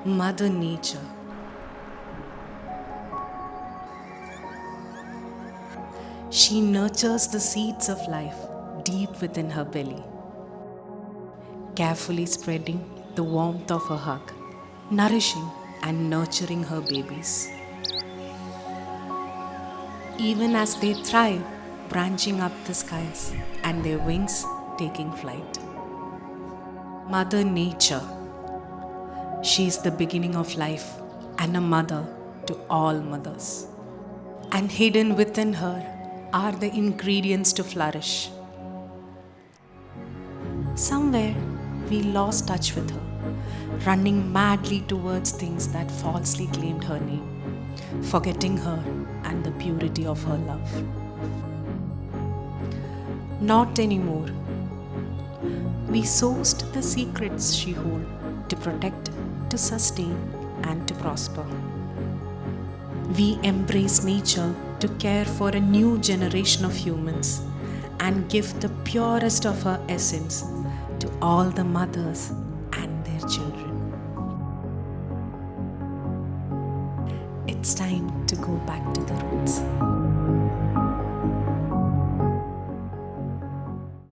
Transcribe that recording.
Mother Nature. She nurtures the seeds of life deep within her belly, carefully spreading the warmth of her hug, nourishing and nurturing her babies. Even as they thrive, branching up the skies and their wings taking flight. Mother Nature. She is the beginning of life and a mother to all mothers. And hidden within her are the ingredients to flourish. Somewhere we lost touch with her, running madly towards things that falsely claimed her name, forgetting her and the purity of her love. Not anymore. We sourced the secrets she holds to protect, to sustain, and to prosper. We embrace nature to care for a new generation of humans and give the purest of her essence to all the mothers and their children. It's time to go back to the roots.